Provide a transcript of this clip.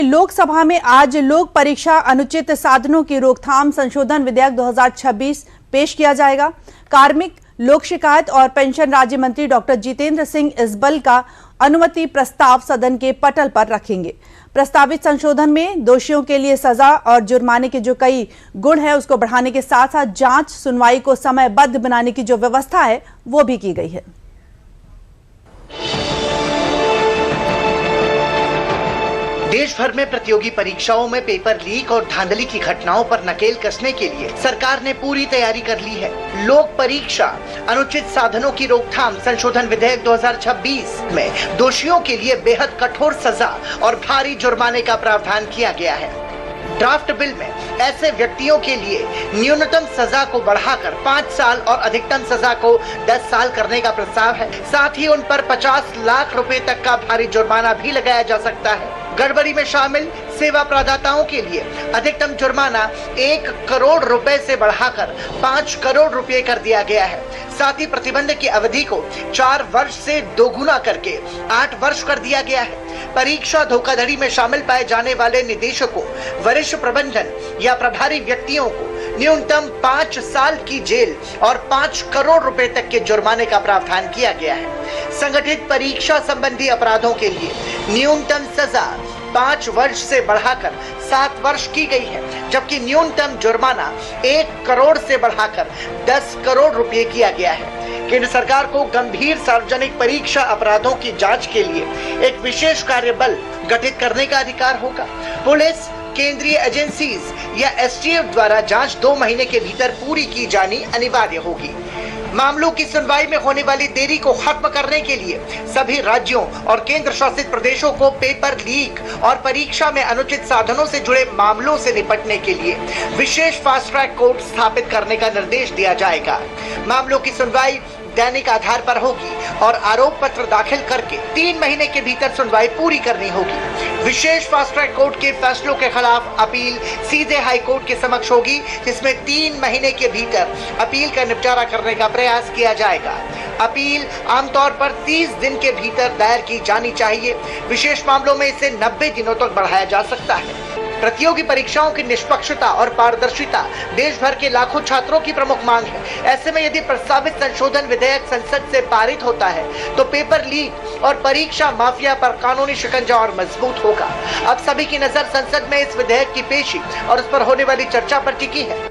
लोकसभा में आज लोक परीक्षा अनुचित साधनों की रोकथाम संशोधन विधेयक 2026 पेश किया जाएगा। कार्मिक, लोक शिकायत और पेंशन राज्य मंत्री डॉक्टर जितेंद्र सिंह इस बिल का अनुमति प्रस्ताव सदन के पटल पर रखेंगे। प्रस्तावित संशोधन में दोषियों के लिए सजा और जुर्माने के जो कई गुण है उसको बढ़ाने के साथ साथ जांच सुनवाई को समयबद्ध बनाने की जो व्यवस्था है वो भी की गई है। देश भर में प्रतियोगी परीक्षाओं में पेपर लीक और धांधली की घटनाओं पर नकेल कसने के लिए सरकार ने पूरी तैयारी कर ली है। लोक परीक्षा अनुचित साधनों की रोकथाम संशोधन विधेयक 2026 में दोषियों के लिए बेहद कठोर सजा और भारी जुर्माने का प्रावधान किया गया है। ड्राफ्ट बिल में ऐसे व्यक्तियों के लिए न्यूनतम सजा को बढ़ाकर 5 साल और अधिकतम सजा को 10 साल करने का प्रस्ताव है। साथ ही उन पर 50 लाख रुपए तक का भारी जुर्माना भी लगाया जा सकता है। गड़बड़ी में शामिल सेवा प्रदाताओं के लिए अधिकतम जुर्माना 1 करोड़ रुपए से बढ़ाकर 5 करोड़ रुपए कर दिया गया है। साथ ही प्रतिबंध की अवधि को 4 वर्ष से दोगुना करके 8 वर्ष कर दिया गया है। परीक्षा धोखाधड़ी में शामिल पाए जाने वाले निदेशकों, वरिष्ठ प्रबंधन या प्रभारी व्यक्तियों को न्यूनतम 5 साल की जेल और 5 करोड़ रुपए तक के जुर्माने का प्रावधान किया गया है। संगठित परीक्षा संबंधी अपराधों के लिए न्यूनतम सजा 5 वर्ष से बढ़ाकर 7 वर्ष की गई है, जबकि न्यूनतम जुर्माना 1 करोड़ से बढ़ाकर 10 करोड़ रुपए किया गया है। केंद्र सरकार को गंभीर सार्वजनिक परीक्षा अपराधों की जांच के लिए एक विशेष कार्यबल गठित करने का अधिकार होगा। पुलिस, केंद्रीय एजेंसीज या एसटीएफ द्वारा जांच 2 महीने के भीतर पूरी की जानी अनिवार्य होगी। मामलों की सुनवाई में होने वाली देरी को खत्म करने के लिए सभी राज्यों और केंद्र शासित प्रदेशों को पेपर लीक और परीक्षा में अनुचित साधनों से जुड़े मामलों से निपटने के लिए विशेष फास्ट ट्रैक कोर्ट स्थापित करने का निर्देश दिया जाएगा। मामलों की सुनवाई दैनिक आधार पर होगी और आरोप पत्र दाखिल करके 3 महीने के भीतर सुनवाई पूरी करनी होगी। विशेष फास्ट ट्रैक कोर्ट के फैसलों के खिलाफ अपील सीधे हाई कोर्ट के समक्ष होगी, जिसमें 3 महीने के भीतर अपील का निपटारा करने का प्रयास किया जाएगा। अपील आमतौर पर 30 दिन के भीतर दायर की जानी चाहिए। विशेष मामलों में इसे 90 दिनों तक बढ़ाया जा सकता है। प्रतियोगी परीक्षाओं की निष्पक्षता और पारदर्शिता देश भर के लाखों छात्रों की प्रमुख मांग है। ऐसे में यदि प्रस्तावित संशोधन विधेयक संसद से पारित होता है तो पेपर लीक और परीक्षा माफिया पर कानूनी शिकंजा और मजबूत होगा। अब सभी की नजर संसद में इस विधेयक की पेशी और उस पर होने वाली चर्चा पर टिकी है।